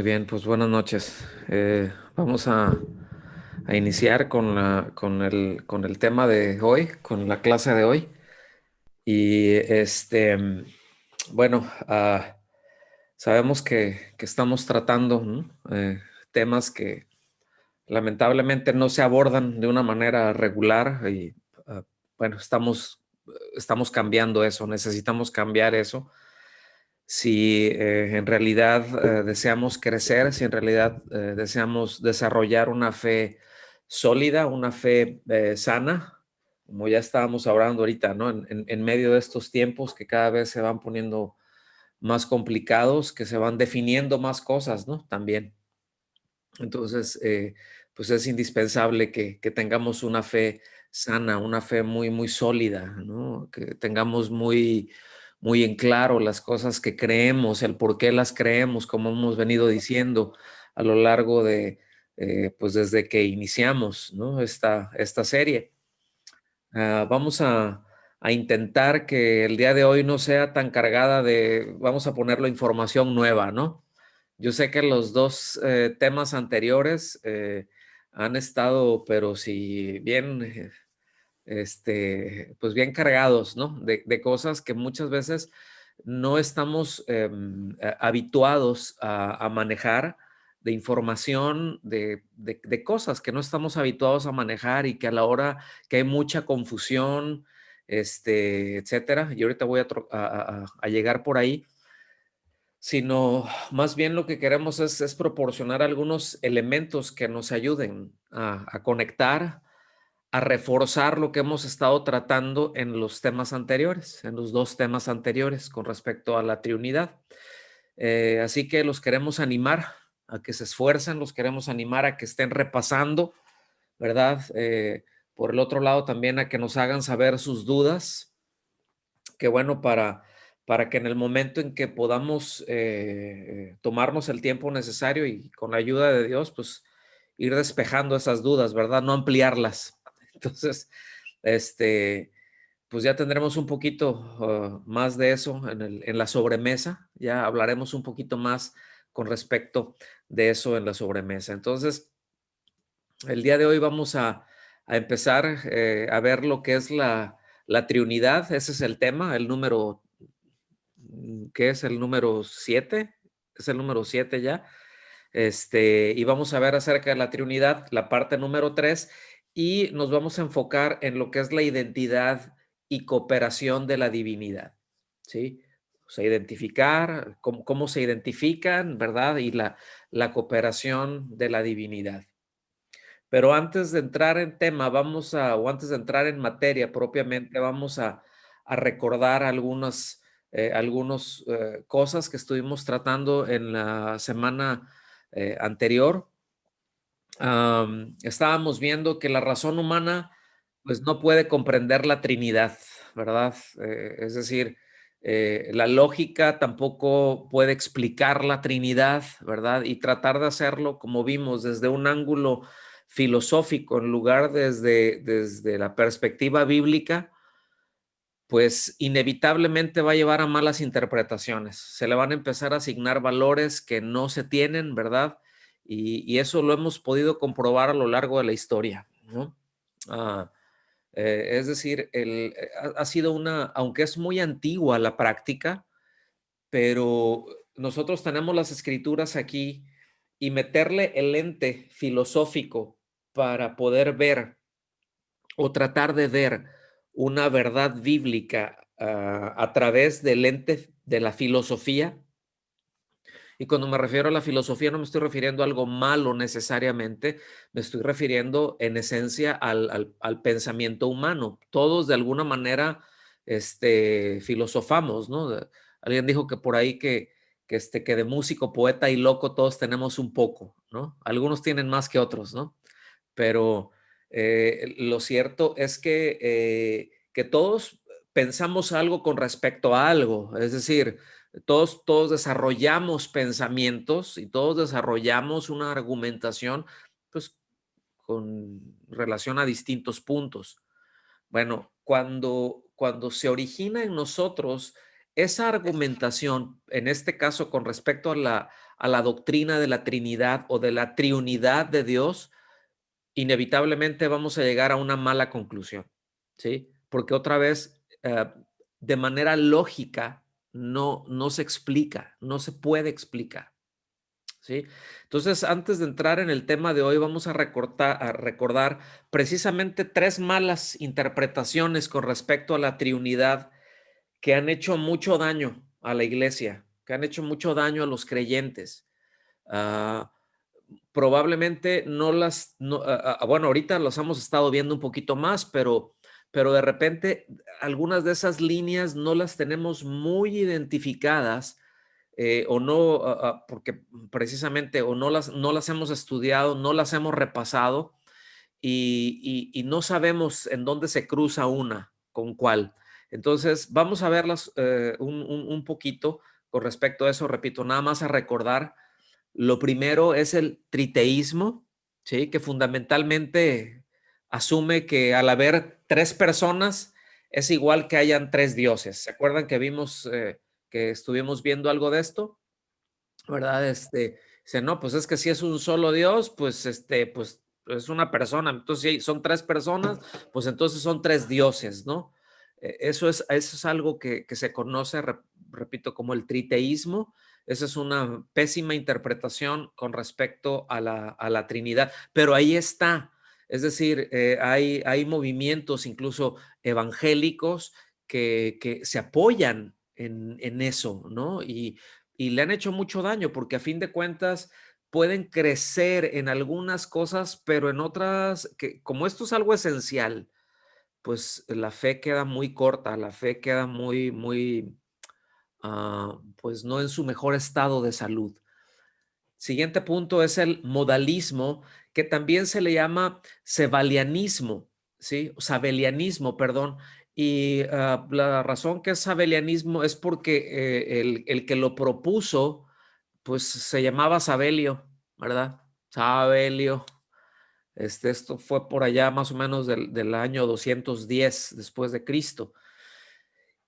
Muy bien, pues buenas noches. Vamos a iniciar con el tema de hoy, con la clase de hoy. Y bueno, sabemos que estamos tratando, ¿no? Temas que lamentablemente no se abordan de una manera regular y bueno, estamos cambiando eso, necesitamos cambiar eso si en realidad deseamos crecer, si en realidad deseamos desarrollar una fe sólida, una fe sana, como ya estábamos hablando ahorita, ¿no? En medio de estos tiempos que cada vez se van poniendo más complicados, que se van definiendo más cosas, ¿no? También. Entonces, pues es indispensable que tengamos una fe sana, una fe muy, muy sólida, ¿no? Que tengamos muy en claro las cosas que creemos, el por qué las creemos, como hemos venido diciendo a lo largo de, pues desde que iniciamos, ¿no? Esta serie. Vamos a intentar que el día de hoy no sea tan cargada de, vamos a ponerlo, información nueva, ¿no? Yo sé que los dos temas anteriores han estado, pero sí, bien, pues bien cargados, ¿no? De cosas que muchas veces no estamos habituados a manejar, de información, de cosas que no estamos habituados a manejar y que a la hora que hay mucha confusión, etcétera, y ahorita voy a llegar por ahí, sino más bien lo que queremos es proporcionar algunos elementos que nos ayuden a conectar, a reforzar lo que hemos estado tratando en los temas anteriores, en los dos temas anteriores con respecto a la triunidad. Así que los queremos animar a que se esfuercen, los queremos animar a que estén repasando, ¿verdad? Por el otro lado, también a que nos hagan saber sus dudas, que bueno, para que en el momento en que podamos tomarnos el tiempo necesario y con la ayuda de Dios, pues ir despejando esas dudas, ¿verdad? No ampliarlas. Entonces, este, pues ya tendremos un poquito más de eso en la sobremesa. Ya hablaremos un poquito más con respecto de eso en la sobremesa. Entonces, el día de hoy vamos a empezar a ver lo que es la triunidad. Ese es el tema, el número, ¿qué es el número 7? Es el número 7 ya. Y vamos a ver acerca de la triunidad, la parte número 3, y nos vamos a enfocar en lo que es la identidad y cooperación de la divinidad, ¿sí? O sea, identificar cómo se identifican, ¿verdad? Y la cooperación de la divinidad. Pero antes de entrar en tema, o antes de entrar en materia propiamente, vamos a recordar algunas cosas que estuvimos tratando en la semana anterior. Estábamos viendo que la razón humana, pues, no puede comprender la Trinidad, ¿verdad? Es decir, la lógica tampoco puede explicar la Trinidad, ¿verdad? Y tratar de hacerlo, como vimos, desde un ángulo filosófico en lugar desde la perspectiva bíblica, pues inevitablemente va a llevar a malas interpretaciones. Se le van a empezar a asignar valores que no se tienen, ¿verdad? Y eso lo hemos podido comprobar a lo largo de la historia, ¿no? Ah, es decir, ha sido aunque es muy antigua la práctica, pero nosotros tenemos las escrituras aquí y meterle el lente filosófico para poder ver o tratar de ver una verdad bíblica a través del lente de la filosofía. Y cuando me refiero a la filosofía, no me estoy refiriendo a algo malo necesariamente, me estoy refiriendo en esencia al pensamiento humano. Todos de alguna manera filosofamos, ¿no? Alguien dijo que por ahí que de músico, poeta y loco todos tenemos un poco, ¿no? Algunos tienen más que otros, ¿no? Pero lo cierto es que todos pensamos algo con respecto a algo, es decir, todos desarrollamos pensamientos y todos desarrollamos una argumentación, pues, con relación a distintos puntos. Bueno, cuando se origina en nosotros esa argumentación, en este caso con respecto a la doctrina de la Trinidad o de la triunidad de Dios, inevitablemente vamos a llegar a una mala conclusión, ¿sí? Porque otra vez, de manera lógica, no se explica, no se puede explicar, ¿sí? Entonces, antes de entrar en el tema de hoy, vamos a recordar precisamente tres malas interpretaciones con respecto a la triunidad que han hecho mucho daño a la iglesia, que han hecho mucho daño a los creyentes. Ah, Probablemente no las, no, bueno, ahorita las hemos estado viendo un poquito más, pero de repente algunas de esas líneas no las tenemos muy identificadas, o no, porque precisamente o no las hemos estudiado, no las hemos repasado y no sabemos en dónde se cruza una con cuál. Entonces, vamos a verlas un poquito con respecto a eso. Repito, nada más a recordar. Lo primero es el triteísmo, ¿sí? Que fundamentalmente asume que al haber tres personas es igual que hayan tres dioses. ¿Se acuerdan que vimos, que estuvimos viendo algo de esto? ¿Verdad? Dice, no, pues es que si es un solo Dios, pues pues es una persona. Entonces, si son tres personas, pues entonces son tres dioses, ¿no? Eso es algo que se conoce, repito, como el triteísmo. Esa es una pésima interpretación con respecto a la Trinidad, pero ahí está. Es decir, hay movimientos incluso evangélicos que se apoyan en eso, ¿no? Y le han hecho mucho daño porque a fin de cuentas pueden crecer en algunas cosas, pero en otras, que como esto es algo esencial, pues la fe queda muy corta, la fe queda muy, pues no en su mejor estado de salud. Siguiente punto es el modalismo, que también se le llama sabelianismo, ¿sí? Sabelianismo, perdón. Y la razón que es sabelianismo es porque el que lo propuso, pues se llamaba Sabelio, ¿verdad? Sabelio. Esto fue por allá más o menos del año 210 después de Cristo.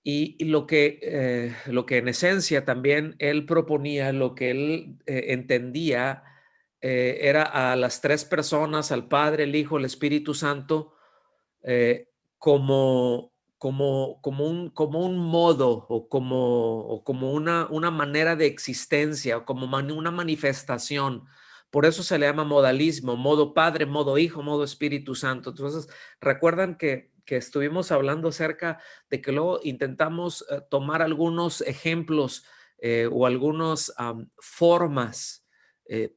Y lo que en esencia también él proponía, lo que él entendía, era a las tres personas, al Padre, el Hijo, el Espíritu Santo, como un modo o como una manera de existencia, o como una manifestación. Por eso se le llama modalismo, modo Padre, modo Hijo, modo Espíritu Santo. Entonces, recuerdan que estuvimos hablando acerca de que luego intentamos tomar algunos ejemplos o algunas formas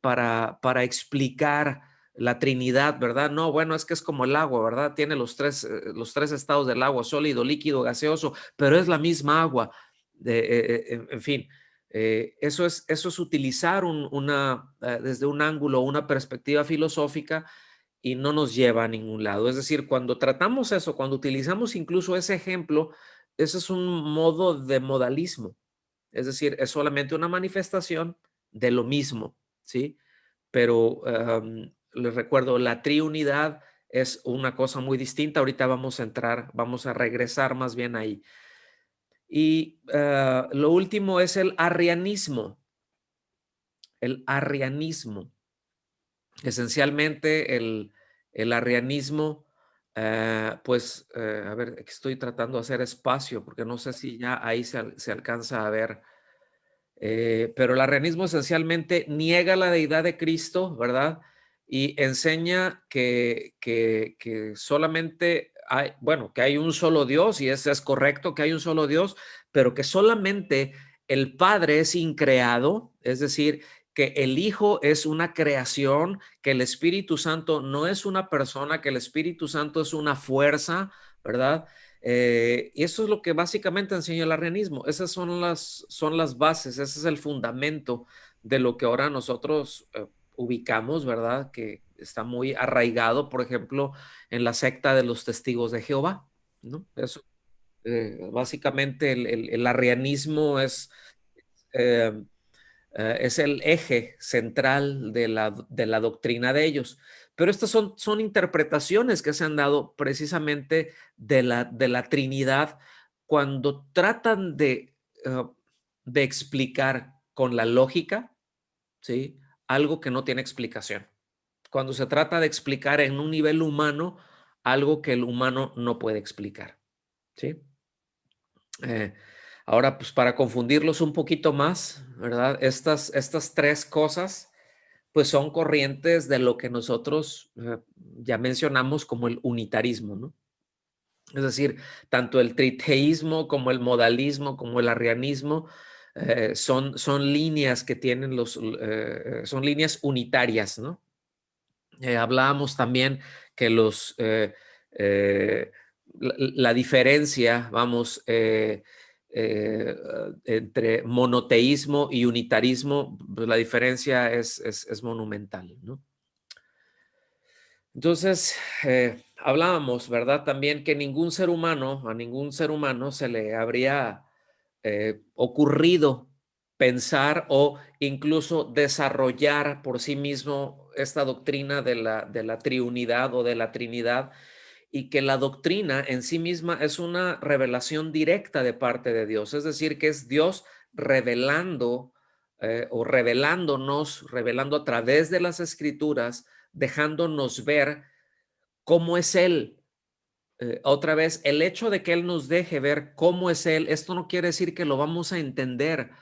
para explicar la Trinidad, ¿verdad? No, bueno, es que es como el agua, ¿verdad? Tiene los tres estados del agua, sólido, líquido, gaseoso, pero es la misma agua. En fin, eso es utilizar desde un ángulo, una perspectiva filosófica y no nos lleva a ningún lado. Es decir, cuando tratamos eso, cuando utilizamos incluso ese ejemplo, ese es un modo de modalismo. Es decir, es solamente una manifestación de lo mismo, ¿sí? Pero les recuerdo, la triunidad es una cosa muy distinta. Ahorita vamos a entrar, vamos a regresar más bien ahí. Y lo último es el arrianismo. El arrianismo. Esencialmente, el arrianismo, pues, a ver, estoy tratando de hacer espacio porque no sé si ya ahí se alcanza a ver. Pero el arrianismo esencialmente niega la deidad de Cristo, ¿verdad? Y enseña que solamente hay, bueno, que hay un solo Dios, y eso es correcto, que hay un solo Dios, pero que solamente el Padre es increado, es decir, que el Hijo es una creación, que el Espíritu Santo no es una persona, que el Espíritu Santo es una fuerza, ¿verdad? Y eso es lo que básicamente enseña el arrianismo. Esas son las bases, ese es el fundamento de lo que ahora nosotros ubicamos, ¿verdad? Que está muy arraigado, por ejemplo, en la secta de los testigos de Jehová, ¿no? Eso, básicamente el arrianismo eh, es el eje central de la doctrina de ellos. Pero estas son interpretaciones que se han dado precisamente de la Trinidad cuando tratan de explicar con la lógica, ¿sí? Algo que no tiene explicación. Cuando se trata de explicar en un nivel humano algo que el humano no puede explicar, ¿sí? Eh, Ahora, pues para confundirlos un poquito más, ¿verdad? Estas tres cosas, pues son corrientes de lo que nosotros ya mencionamos como el unitarismo, ¿no? Es decir, tanto el triteísmo como el modalismo, como el arrianismo, son líneas que tienen son líneas unitarias, ¿no? Hablábamos también que eh, la diferencia, vamos, entre monoteísmo y unitarismo, pues la diferencia es monumental, ¿no? Entonces, hablábamos, ¿verdad? También que a ningún ser humano se le habría ocurrido pensar o incluso desarrollar por sí mismo esta doctrina de la triunidad o de la Trinidad, y que la doctrina en sí misma es una revelación directa de parte de Dios, es decir, que es Dios revelando o revelándonos, revelando a través de las escrituras, dejándonos ver cómo es Él. Otra vez, el hecho de que Él nos deje ver cómo es Él, esto no quiere decir que lo vamos a entender.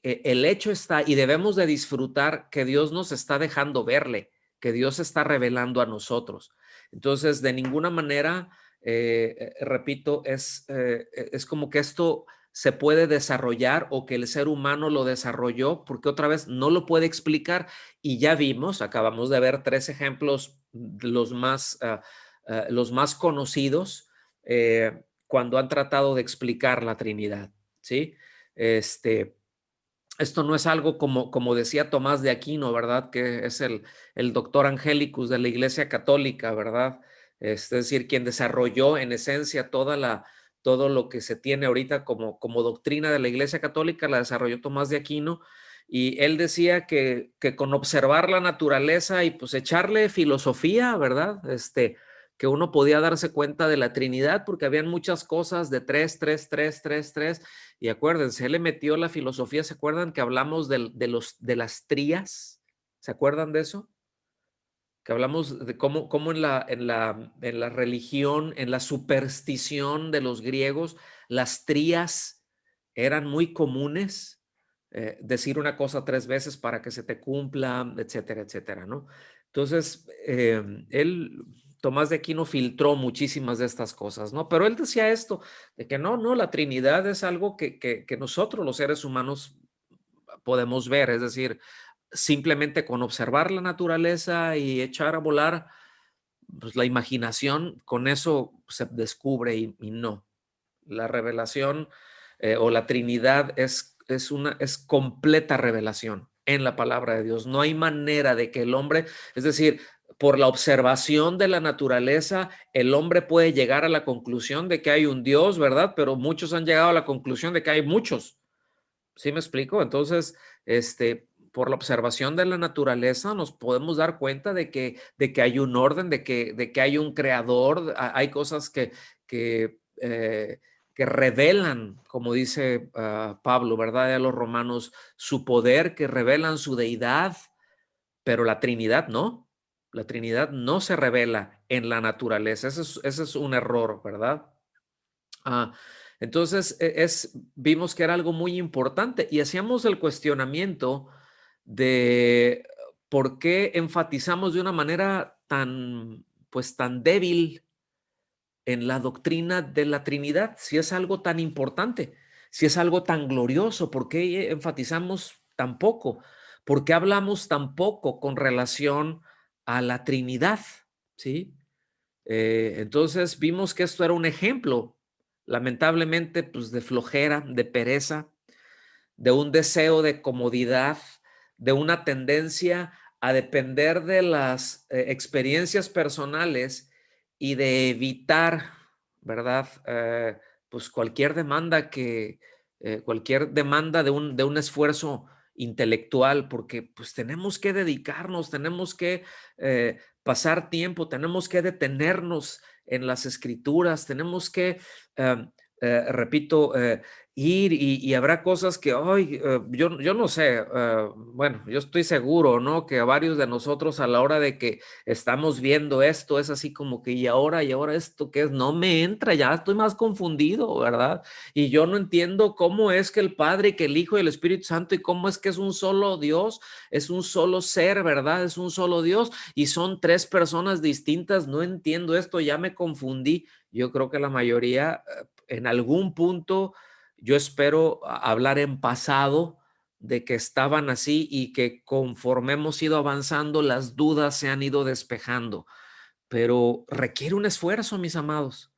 El hecho está, y debemos de disfrutar que Dios nos está dejando verle, que Dios está revelando a nosotros. Entonces, de ninguna manera, repito, es como que esto se puede desarrollar o que el ser humano lo desarrolló, porque otra vez no lo puede explicar. Y ya vimos, acabamos de ver tres ejemplos, los más conocidos, cuando han tratado de explicar la Trinidad, ¿sí? Este, Esto no es algo como decía Tomás de Aquino, ¿verdad? Que es el doctor Angelicus de la Iglesia Católica, ¿verdad? Es decir, quien desarrolló en esencia todo lo que se tiene ahorita como doctrina de la Iglesia Católica, la desarrolló Tomás de Aquino. Y él decía que con observar la naturaleza y pues echarle filosofía, ¿verdad? Que uno podía darse cuenta de la Trinidad, porque habían muchas cosas de tres, tres, tres, tres, tres. Y acuérdense, él le metió la filosofía. ¿Se acuerdan que hablamos de las trías? ¿Se acuerdan de eso? Que hablamos de cómo en la religión, en la superstición de los griegos, las trías eran muy comunes. Decir una cosa tres veces para que se te cumpla, etcétera, etcétera, ¿no? Entonces, Tomás de Aquino filtró muchísimas de estas cosas, ¿no? Pero él decía esto, de que no, la Trinidad es algo que nosotros los seres humanos podemos ver, es decir, simplemente con observar la naturaleza y echar a volar, pues la imaginación, con eso se descubre y no. La revelación o la Trinidad es completa revelación en la palabra de Dios. No hay manera de que el hombre, es decir, por la observación de la naturaleza, el hombre puede llegar a la conclusión de que hay un Dios, ¿verdad? Pero muchos han llegado a la conclusión de que hay muchos. ¿Sí me explico? Entonces, por la observación de la naturaleza nos podemos dar cuenta de que hay un orden, de que hay un creador. Hay cosas que revelan, como dice Pablo, ¿verdad? A los romanos, su poder, que revelan su deidad, pero la Trinidad no. La Trinidad no se revela en la naturaleza. Ese es un error, ¿verdad? Ah, entonces, vimos que era algo muy importante y hacíamos el cuestionamiento de por qué enfatizamos de una manera pues tan débil en la doctrina de la Trinidad, si es algo tan importante, si es algo tan glorioso, ¿por qué enfatizamos tan poco? ¿Por qué hablamos tan poco con relación a la Trinidad? ¿Sí? Entonces vimos que esto era un ejemplo, lamentablemente, pues de flojera, de pereza, de un deseo de comodidad, de una tendencia a depender de las experiencias personales y de evitar, ¿verdad? Pues cualquier demanda de un esfuerzo intelectual, porque pues tenemos que dedicarnos, tenemos que pasar tiempo, tenemos que detenernos en las escrituras, tenemos que repito, ir y habrá cosas que, ay, yo no sé, bueno, yo estoy seguro, ¿no? Que a varios de nosotros a la hora de que estamos viendo esto es así como que, y ahora esto qué es, no me entra, ya estoy más confundido, ¿verdad? Y yo no entiendo cómo es que el Padre, y que el Hijo y el Espíritu Santo, y cómo es que es un solo Dios, es un solo ser, ¿verdad? Es un solo Dios y son tres personas distintas, no entiendo esto, ya me confundí. Yo creo que la mayoría en algún punto, yo espero hablar en pasado de que estaban así y que conforme hemos ido avanzando, las dudas se han ido despejando, pero requiere un esfuerzo, mis amados,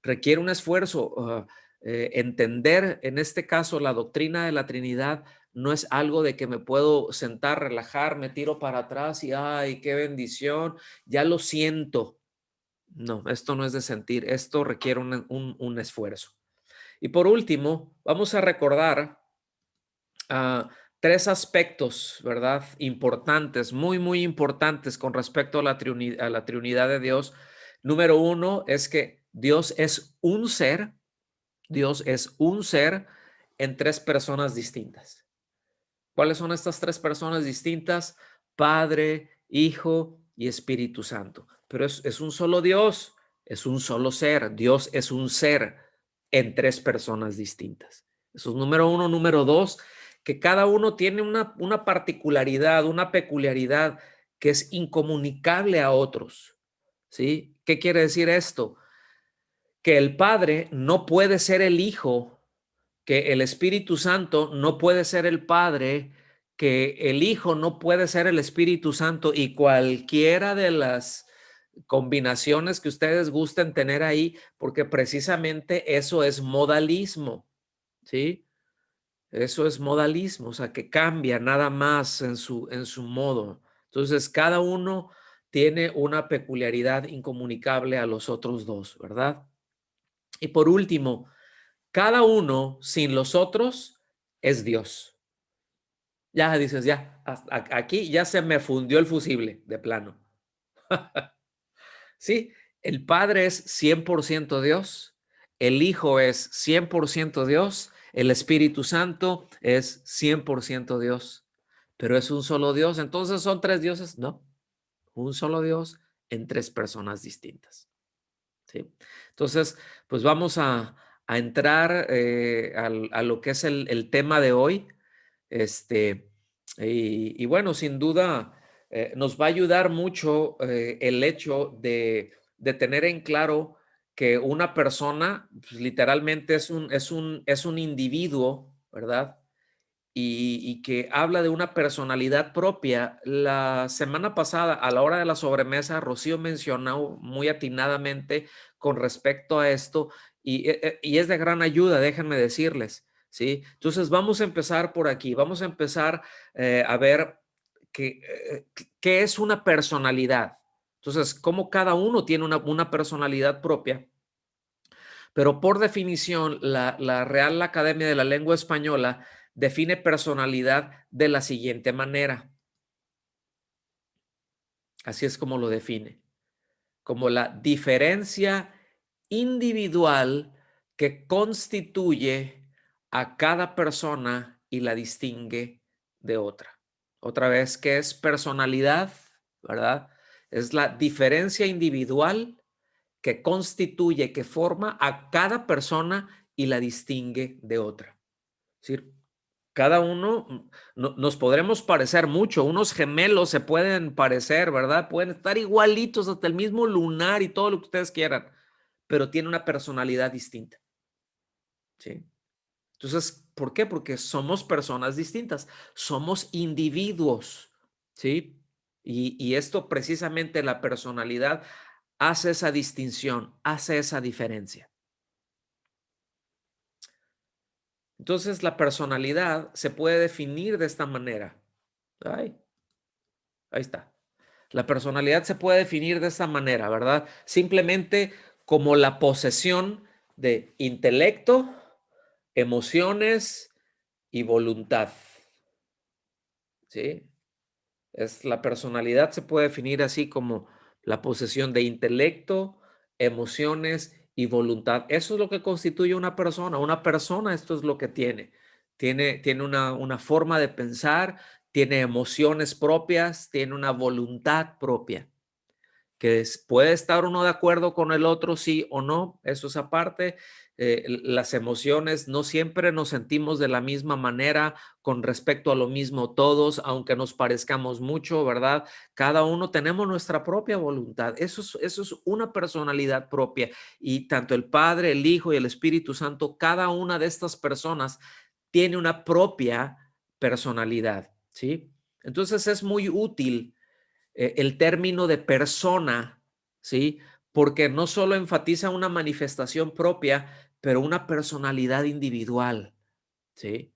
requiere un esfuerzo. Entender, en este caso, la doctrina de la Trinidad no es algo de que me puedo sentar, relajar, me tiro para atrás y, ay, qué bendición, ya lo siento. No, esto no es de sentir, esto requiere un esfuerzo. Y por último, vamos a recordar tres aspectos, ¿verdad? Importantes, muy, muy importantes con respecto a a la Trinidad de Dios. Número uno es que Dios es un ser, Dios es un ser en tres personas distintas. ¿Cuáles son estas tres personas distintas? Padre, Hijo y Espíritu Santo. Pero es un solo Dios, es un solo ser. Dios es un ser en tres personas distintas. Eso es número uno. Número dos, que cada uno tiene una particularidad, una peculiaridad que es incomunicable a otros. ¿Sí? ¿Qué quiere decir esto? Que el Padre no puede ser el Hijo, que el Espíritu Santo no puede ser el Padre, que el Hijo no puede ser el Espíritu Santo, y cualquiera de las combinaciones que ustedes gusten tener ahí, porque precisamente eso es modalismo, ¿sí? Eso es modalismo, o sea, que cambia nada más en su modo. Entonces, cada uno tiene una peculiaridad incomunicable a los otros dos, ¿verdad? Y por último, cada uno sin los otros es Dios. Ya dices, ya, aquí ya se me fundió el fusible de plano. Sí, el Padre es 100% Dios, el Hijo es 100% Dios, el Espíritu Santo es 100% Dios, pero es un solo Dios. Entonces, ¿son tres dioses? No, un solo Dios en tres personas distintas. ¿Sí? Entonces, pues vamos a entrar a lo que es el tema de hoy. Este, y bueno, sin duda nos va a ayudar mucho el hecho de tener en claro que una persona pues, literalmente es un individuo, ¿verdad? Y que habla de una personalidad propia. La semana pasada, a la hora de la sobremesa, Rocío mencionó muy atinadamente con respecto a esto y es de gran ayuda, déjenme decirles, ¿sí? Entonces vamos a empezar por aquí, vamos a empezar a ver qué es una personalidad. Entonces, cómo cada uno tiene una personalidad propia, pero por definición, la Real Academia de la Lengua Española define personalidad de la siguiente manera. Así es como lo define, como la diferencia individual que constituye a cada persona y la distingue de otra. Otra vez, ¿qué es personalidad? ¿Verdad? Es la diferencia individual que constituye, que forma a cada persona y la distingue de otra. Es decir, cada uno nos podremos parecer mucho, unos gemelos se pueden parecer, ¿verdad? Pueden estar igualitos hasta el mismo lunar y todo lo que ustedes quieran, pero tiene una personalidad distinta, ¿sí? Entonces, ¿por qué? Porque somos personas distintas, somos individuos, ¿sí? Y esto precisamente la personalidad hace esa distinción, hace esa diferencia. Entonces, la personalidad se puede definir de esta manera. Ay, ahí está. La personalidad se puede definir de esta manera, ¿verdad? Simplemente como la posesión de intelecto, emociones y voluntad. ¿Sí? La personalidad se puede definir así como la posesión de intelecto, emociones y voluntad. Eso es lo que constituye una persona. Una persona, esto es lo que tiene. Tiene una forma de pensar, tiene emociones propias, tiene una voluntad propia que puede estar uno de acuerdo con el otro, sí o no, eso es aparte. Las emociones no siempre nos sentimos de la misma manera con respecto a lo mismo todos, aunque nos parezcamos mucho, ¿verdad? Cada uno tenemos nuestra propia voluntad. Eso es una personalidad propia. Y tanto el Padre, el Hijo y el Espíritu Santo, cada una de estas personas tiene una propia personalidad, ¿sí? Entonces es muy útil el término de persona, ¿sí? Porque no solo enfatiza una manifestación propia, pero una personalidad individual, ¿sí?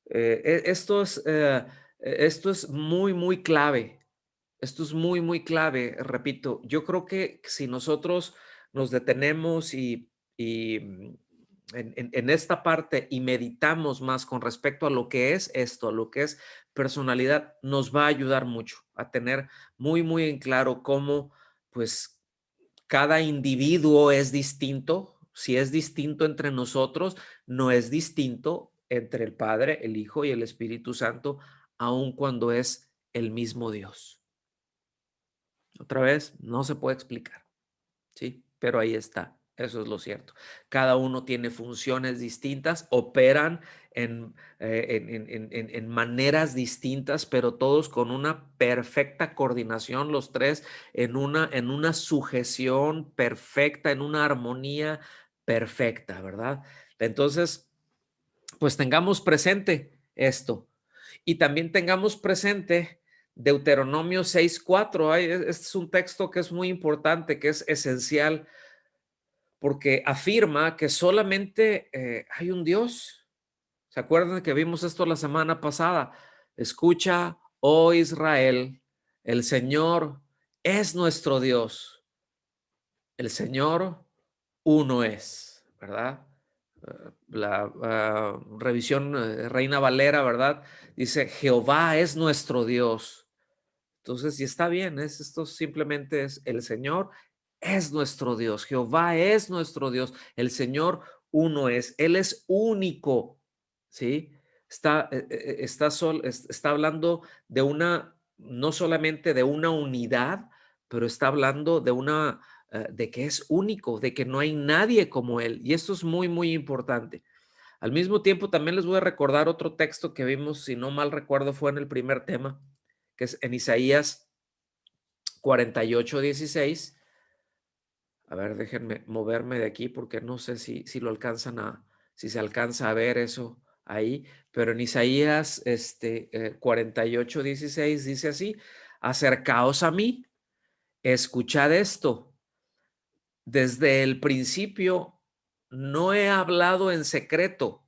Esto es muy, muy clave. Esto es muy, muy clave. Repito, yo creo que si nosotros nos detenemos en esta parte y meditamos más con respecto a lo que es esto, a lo que es personalidad, nos va a ayudar mucho a tener muy, muy en claro cómo, pues, cada individuo es distinto. Si es distinto entre nosotros, no es distinto entre el Padre, el Hijo y el Espíritu Santo, aun cuando es el mismo Dios. Otra vez, no se puede explicar, ¿sí? Pero ahí está, eso es lo cierto. Cada uno tiene funciones distintas, operan en maneras distintas, pero todos con una perfecta coordinación, los tres en una sujeción perfecta, en una armonía perfecta, ¿verdad? Entonces, pues tengamos presente esto y también tengamos presente Deuteronomio 6:4. Este es un texto que es muy importante, que es esencial, porque afirma que solamente hay un Dios. ¿Se acuerdan que vimos esto la semana pasada? Escucha, oh Israel, el Señor es nuestro Dios. El Señor uno es, ¿verdad? La revisión Reina Valera, ¿verdad? Dice, Jehová es nuestro Dios. Entonces, y está bien, esto simplemente es el Señor es nuestro Dios, Jehová es nuestro Dios, el Señor uno es, Él es único, ¿sí? Está hablando de una, no solamente de una unidad, pero está hablando de de que es único, de que no hay nadie como Él, y esto es muy, muy importante. Al mismo tiempo, también les voy a recordar otro texto que vimos, si no mal recuerdo, fue en el primer tema, que es en Isaías 48:16. A ver, déjenme moverme de aquí porque no sé si lo si se alcanza a ver eso ahí, pero en Isaías 48:16 dice así: acercaos a mí, escuchad esto. Desde el principio no he hablado en secreto.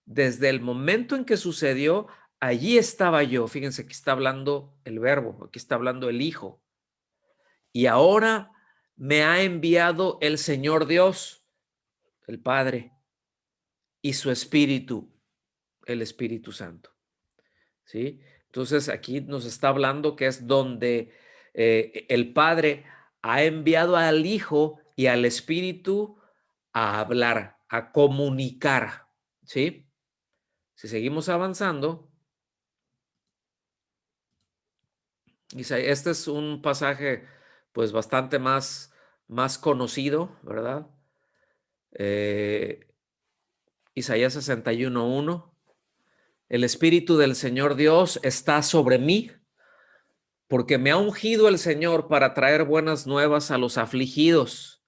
Desde el momento en que sucedió, allí estaba yo. Fíjense, aquí está hablando el verbo, aquí está hablando el Hijo. Y ahora me ha enviado el Señor Dios, el Padre, y su Espíritu, el Espíritu Santo. ¿Sí? Entonces aquí nos está hablando que es donde el Padre ha enviado al Hijo y al Espíritu a hablar, a comunicar. ¿Sí? Si seguimos avanzando, este es un pasaje pues bastante más conocido, ¿verdad? Eh, Isaías 61:1. El Espíritu del Señor Dios está sobre mí, porque me ha ungido el Señor para traer buenas nuevas a los afligidos.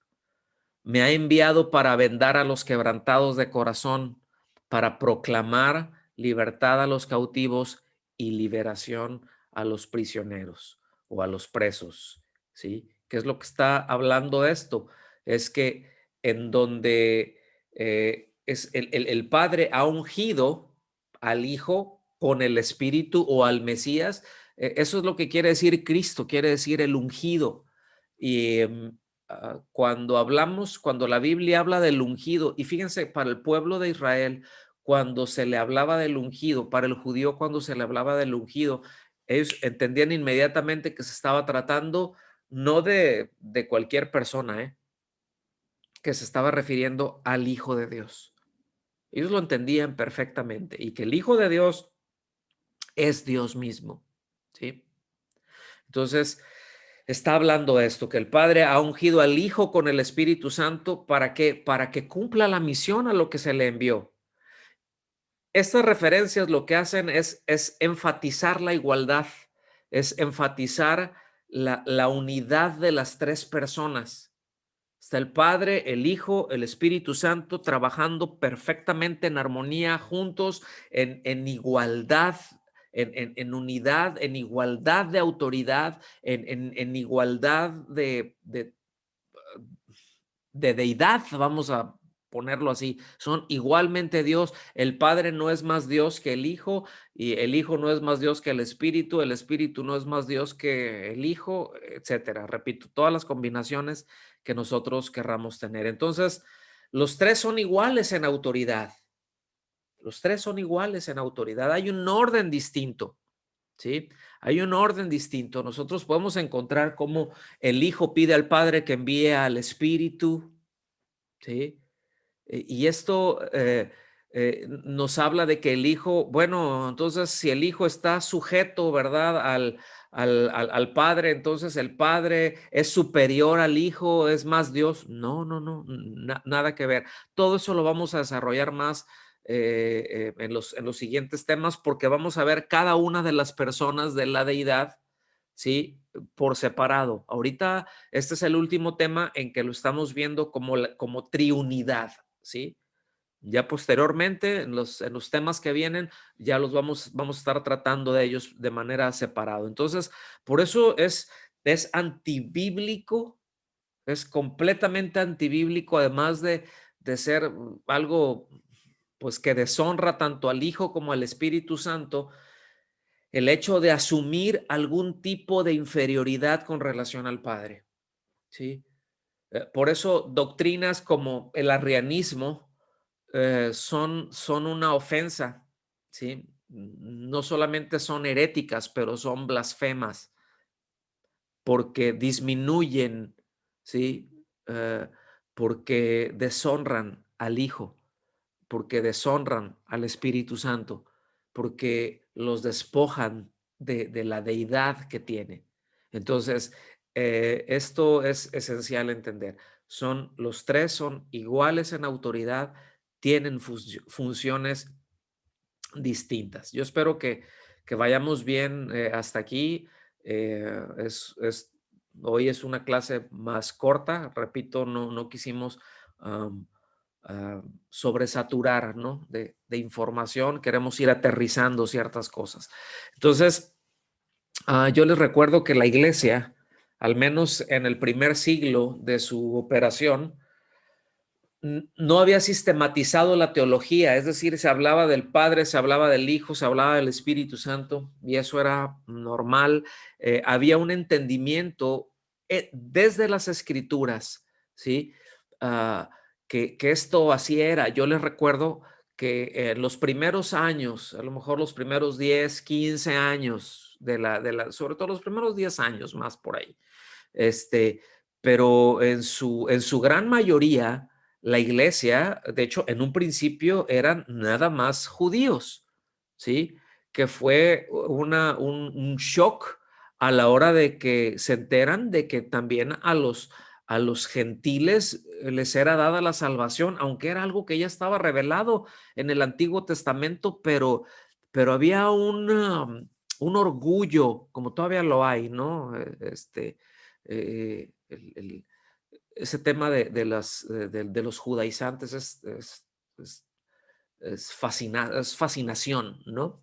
Me ha enviado para vendar a los quebrantados de corazón, para proclamar libertad a los cautivos y liberación a los prisioneros o a los presos. ¿Sí? ¿Qué es lo que está hablando esto? Es que en donde es el Padre ha ungido al Hijo con el Espíritu o al Mesías, eso es lo que quiere decir Cristo, quiere decir el ungido. Y cuando la Biblia habla del ungido, y fíjense, para el pueblo de Israel, cuando se le hablaba del ungido, para el judío, cuando se le hablaba del ungido, ellos entendían inmediatamente que se estaba tratando no de cualquier persona, ¿eh? que se estaba refiriendo al Hijo de Dios. Ellos lo entendían perfectamente y que el Hijo de Dios es Dios mismo, ¿sí? Entonces, está hablando esto, que el Padre ha ungido al Hijo con el Espíritu Santo, ¿para qué? Para que cumpla la misión a lo que se le envió. Estas referencias lo que hacen es enfatizar la igualdad, es enfatizar la unidad de las tres personas. Está el Padre, el Hijo, el Espíritu Santo trabajando perfectamente en armonía, juntos, en igualdad, en unidad, en igualdad de autoridad, en igualdad de deidad, vamos a ponerlo así. Son igualmente Dios. El Padre no es más Dios que el Hijo y el Hijo no es más Dios que el Espíritu no es más Dios que el Hijo, etcétera. Repito, todas las combinaciones que nosotros querramos tener. Entonces, los tres son iguales en autoridad. Los tres son iguales en autoridad. Hay un orden distinto. ¿Sí? Hay un orden distinto. Nosotros podemos encontrar cómo el Hijo pide al Padre que envíe al Espíritu, ¿sí? Y esto nos habla de que el Hijo, bueno, entonces si el Hijo está sujeto, ¿verdad? Al Padre, entonces el Padre es superior al Hijo, es más Dios. No, no, no, nada que ver. Todo eso lo vamos a desarrollar más en los siguientes temas porque vamos a ver cada una de las personas de la deidad, ¿sí? Por separado. Ahorita este es el último tema en que lo estamos viendo como, como triunidad, ¿sí? Ya posteriormente, en los temas que vienen, ya los vamos a estar tratando de ellos de manera separada. Entonces, por eso es antibíblico, es completamente antibíblico, además de ser algo pues que deshonra tanto al Hijo como al Espíritu Santo, el hecho de asumir algún tipo de inferioridad con relación al Padre, ¿sí? Por eso doctrinas como el arrianismo son una ofensa, ¿sí? No solamente son heréticas, pero son blasfemas porque disminuyen, ¿sí? Porque deshonran al Hijo, porque deshonran al Espíritu Santo, porque los despojan de la deidad que tiene. Entonces, esto es esencial entender. Los tres son iguales en autoridad, tienen funciones distintas. Yo espero que vayamos bien hasta aquí. Eh, es, es, Hoy es una clase más corta, repito, no quisimos um, sobresaturar, ¿no? De información, queremos ir aterrizando ciertas cosas. Entonces, yo les recuerdo que la iglesia, al menos en el primer siglo de su operación, no había sistematizado la teología, es decir, se hablaba del Padre, se hablaba del Hijo, se hablaba del Espíritu Santo, y eso era normal. Había un entendimiento desde las Escrituras, ¿sí? Ah, que esto así era. Yo les recuerdo que los primeros años, a lo mejor los primeros 10, 15 años, sobre todo los primeros 10 años más por ahí, pero en su gran mayoría, la iglesia, de hecho, en un principio eran nada más judíos, ¿sí? Que fue un shock a la hora de que se enteran de que también a los gentiles les era dada la salvación, aunque era algo que ya estaba revelado en el Antiguo Testamento, pero había un orgullo, como todavía lo hay, ¿no? Eh, el, el- Ese tema de los judaizantes es, es fascinación, ¿no?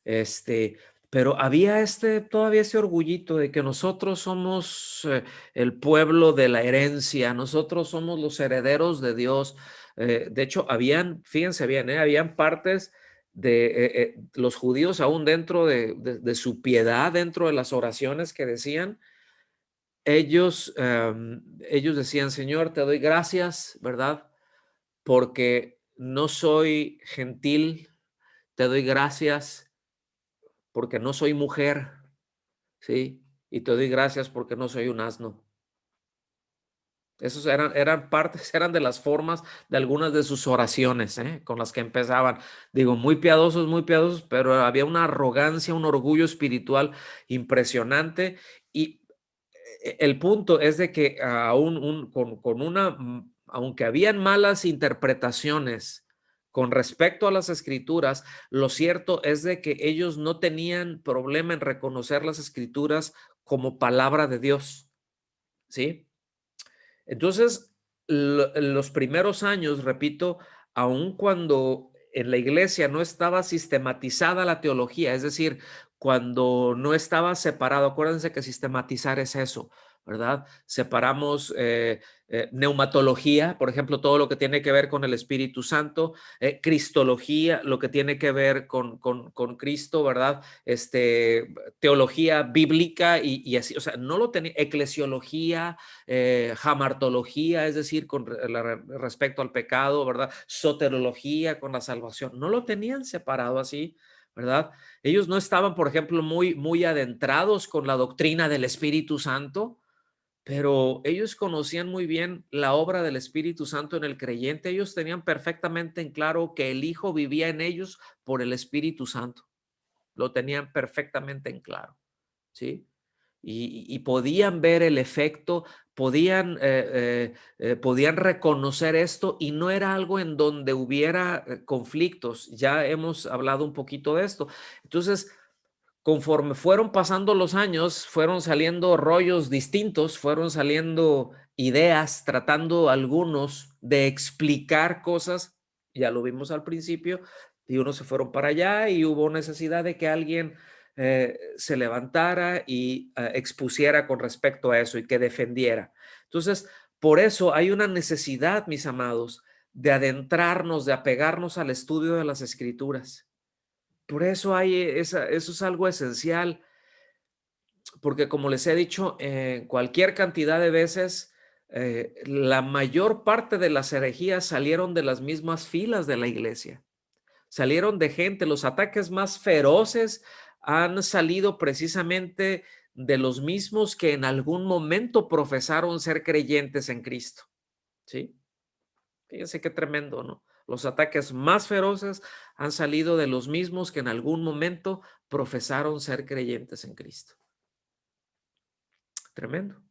Este, pero había todavía ese orgullito de que nosotros somos el pueblo de la herencia, nosotros somos los herederos de Dios. De hecho, fíjense bien, habían partes de los judíos aún dentro de su piedad, dentro de las oraciones que decían, ellos decían, Señor, te doy gracias, ¿verdad? Porque no soy gentil, te doy gracias porque no soy mujer, ¿sí? Y te doy gracias porque no soy un asno. Esos eran partes, eran de las formas de algunas de sus oraciones, con las que empezaban. Digo, muy piadosos, pero había una arrogancia, un orgullo espiritual impresionante. Y el punto es de que aún con una, aunque habían malas interpretaciones con respecto a las escrituras, lo cierto es de que ellos no tenían problema en reconocer las escrituras como palabra de Dios, ¿sí? Entonces, los primeros años, repito, aun cuando en la iglesia no estaba sistematizada la teología, es decir, cuando no estaba separado, acuérdense que sistematizar es eso, ¿verdad? Separamos neumatología, por ejemplo, todo lo que tiene que ver con el Espíritu Santo, cristología, lo que tiene que ver con Cristo, ¿verdad? Teología bíblica y así, o sea, no lo tenía, eclesiología, jamartología, es decir, con respecto al pecado, ¿verdad? Soterología con la salvación. No lo tenían separado así, ¿verdad? Ellos no estaban, por ejemplo, muy adentrados con la doctrina del Espíritu Santo, pero ellos conocían muy bien la obra del Espíritu Santo en el creyente. Ellos tenían perfectamente en claro que el Hijo vivía en ellos por el Espíritu Santo. Lo tenían perfectamente en claro, ¿sí? Y podían ver el efecto, podían reconocer esto y no era algo en donde hubiera conflictos. Ya hemos hablado un poquito de esto. Entonces, conforme fueron pasando los años, fueron saliendo rollos distintos, fueron saliendo ideas, tratando algunos de explicar cosas, ya lo vimos al principio, y unos se fueron para allá y hubo necesidad de que alguien se levantara y expusiera con respecto a eso y que defendiera. Entonces, por eso hay una necesidad, mis amados, de adentrarnos, de apegarnos al estudio de las escrituras. Por eso eso es algo esencial, porque como les he dicho, cualquier cantidad de veces, la mayor parte de las herejías salieron de las mismas filas de la iglesia, salieron de gente, los ataques más feroces han salido precisamente de los mismos que en algún momento profesaron ser creyentes en Cristo, ¿sí? Fíjense qué tremendo, ¿no? Los ataques más feroces han salido de los mismos que en algún momento profesaron ser creyentes en Cristo. Tremendo.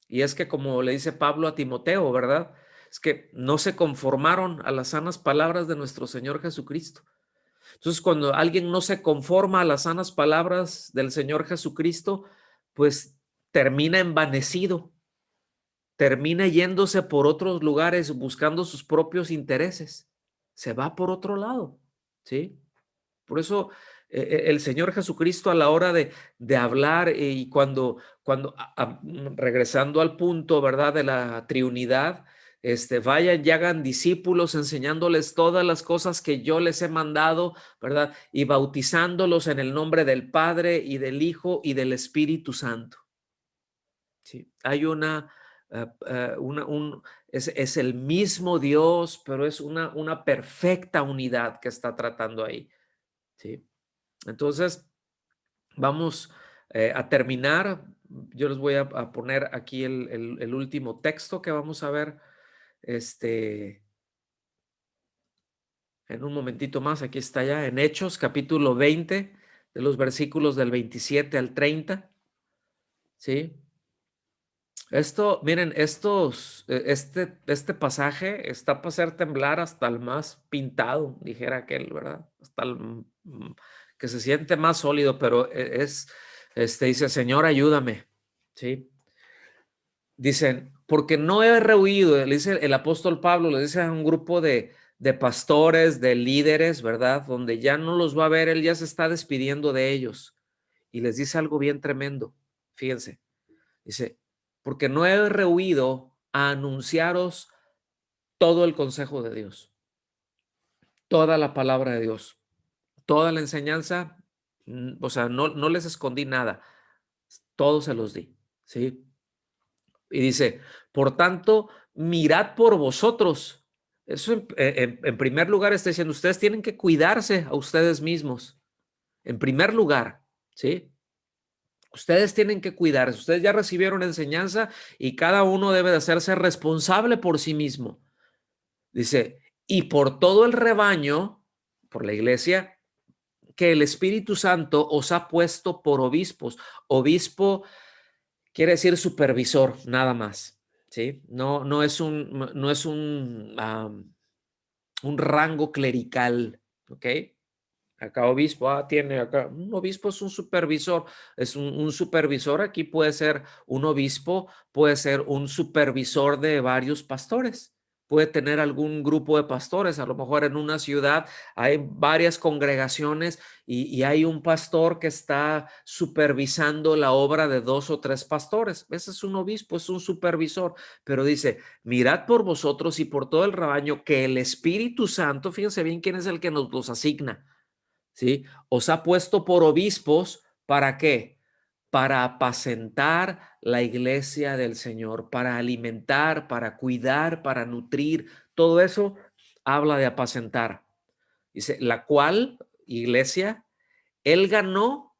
Y es que como le dice Pablo a Timoteo, ¿verdad? Es que no se conformaron a las sanas palabras de nuestro Señor Jesucristo. Entonces, cuando alguien no se conforma a las sanas palabras del Señor Jesucristo, pues termina envanecido, termina yéndose por otros lugares buscando sus propios intereses. Se va por otro lado, ¿sí? Por eso el Señor Jesucristo a la hora de hablar y regresando al punto, ¿verdad? De la triunidad, vayan y hagan discípulos enseñándoles todas las cosas que yo les he mandado, ¿verdad? Y bautizándolos en el nombre del Padre y del Hijo y del Espíritu Santo. Sí, hay es el mismo Dios, pero es una perfecta unidad que está tratando ahí, ¿sí? Entonces, vamos a terminar. Yo les voy a poner aquí el último texto que vamos a ver en un momentito más. Aquí está ya en Hechos, capítulo 20, de los versículos del 27 al 30, ¿sí? Esto, miren, este pasaje está para hacer temblar hasta el más pintado, dijera aquel, ¿verdad? Hasta el que se siente más sólido, pero dice, Señor, ayúdame, ¿sí? Dicen, porque no he rehuido, le dice el apóstol Pablo, le dice a un grupo de pastores, de líderes, ¿verdad? Donde ya no los va a ver, él ya se está despidiendo de ellos y les dice algo bien tremendo, fíjense. Dice, porque no he rehuido a anunciaros todo el consejo de Dios, toda la palabra de Dios, toda la enseñanza, o sea, no les escondí nada, todo se los di, ¿sí? Y dice, por tanto, mirad por vosotros. Eso en primer lugar está diciendo, ustedes tienen que cuidarse a ustedes mismos, en primer lugar, ¿sí? Ustedes tienen que cuidarse. Ustedes ya recibieron enseñanza y cada uno debe de hacerse responsable por sí mismo. Dice, y por todo el rebaño, por la iglesia, que el Espíritu Santo os ha puesto por obispos. Obispo quiere decir supervisor, nada más. ¿Sí? No es un rango clerical, ¿ok? Acá obispo, tiene acá, un obispo es un supervisor, es un supervisor, aquí puede ser un obispo, puede ser un supervisor de varios pastores, puede tener algún grupo de pastores, a lo mejor en una ciudad hay varias congregaciones y hay un pastor que está supervisando la obra de 2 o 3 pastores, ese es un obispo, es un supervisor, pero dice, mirad por vosotros y por todo el rebaño que el Espíritu Santo, fíjense bien quién es el que nos los asigna. ¿Sí? Os ha puesto por obispos, ¿para qué? Para apacentar la iglesia del Señor, para alimentar, para cuidar, para nutrir. Todo eso habla de apacentar. Dice, la cual iglesia él ganó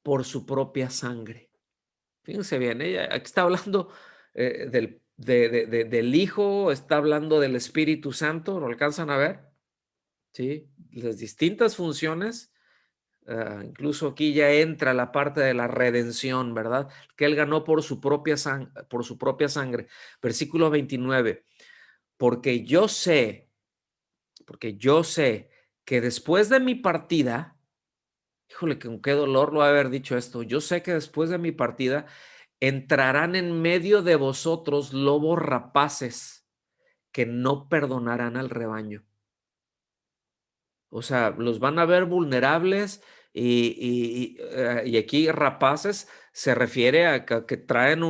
por su propia sangre. Fíjense bien, aquí está hablando del Hijo, está hablando del Espíritu Santo, ¿lo alcanzan a ver? ¿Sí? Las distintas funciones. Incluso aquí ya entra la parte de la redención, ¿verdad? Que él ganó por su propia sangre. Versículo 29. Porque porque yo sé que después de mi partida, híjole, con qué dolor lo haber dicho esto. Yo sé que después de mi partida entrarán en medio de vosotros lobos rapaces que no perdonarán al rebaño. O sea, los van a ver vulnerables y aquí rapaces se refiere a que traen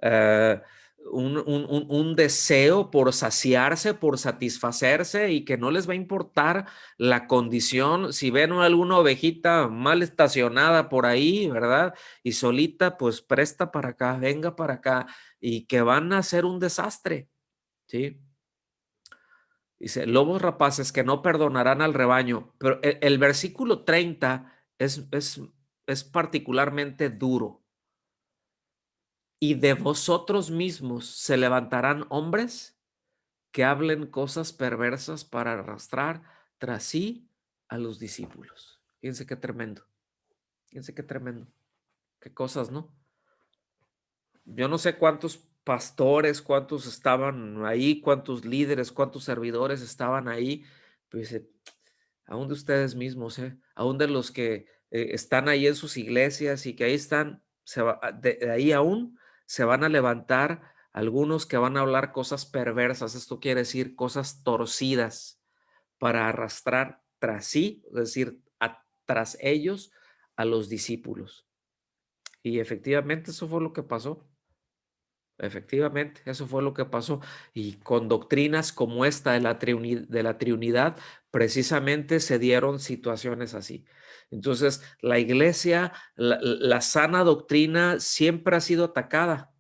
eh, un deseo por saciarse, por satisfacerse y que no les va a importar la condición. Si ven alguna ovejita mal estacionada por ahí, ¿verdad? Y solita, pues presta para acá, venga para acá y que van a hacer un desastre, ¿sí? Dice, lobos rapaces que no perdonarán al rebaño, pero el versículo 30 es particularmente duro. Y de vosotros mismos se levantarán hombres que hablen cosas perversas para arrastrar tras sí a los discípulos. Fíjense qué tremendo, fíjense qué tremendo, qué cosas, ¿no? Yo no sé cuántos pastores, cuántos estaban ahí, cuántos líderes, cuántos servidores estaban ahí, pero dice, aún de ustedes mismos, aún de los que están ahí en sus iglesias y que ahí están, de ahí aún se van a levantar algunos que van a hablar cosas perversas, esto quiere decir cosas torcidas para arrastrar tras sí, es decir, tras ellos a los discípulos. Y efectivamente eso fue lo que pasó. Efectivamente, eso fue lo que pasó. Y con doctrinas como esta de de la Trinidad, precisamente se dieron situaciones así. Entonces, la iglesia, la sana doctrina siempre ha sido atacada.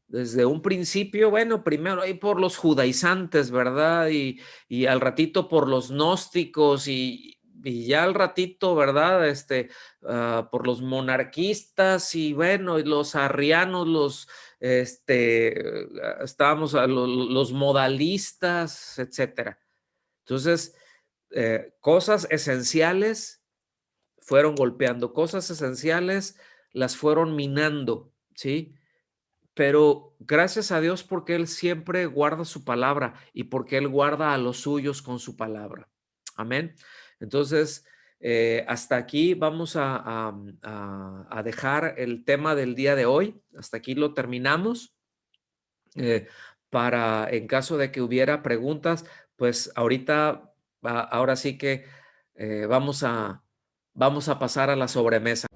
Desde un principio, bueno, primero ahí por los judaizantes, ¿verdad? Y al ratito por los gnósticos y ya al ratito, ¿verdad? Por los monarquistas y bueno, y los arrianos, estábamos a los modalistas, etcétera. Entonces, cosas esenciales fueron golpeando, cosas esenciales las fueron minando, ¿sí? Pero gracias a Dios porque Él siempre guarda su palabra y porque Él guarda a los suyos con su palabra. Amén. Entonces, hasta aquí vamos a dejar el tema del día de hoy. Hasta aquí lo terminamos. Eh, en caso de que hubiera preguntas, pues ahorita, ahora sí que vamos a pasar a la sobremesa.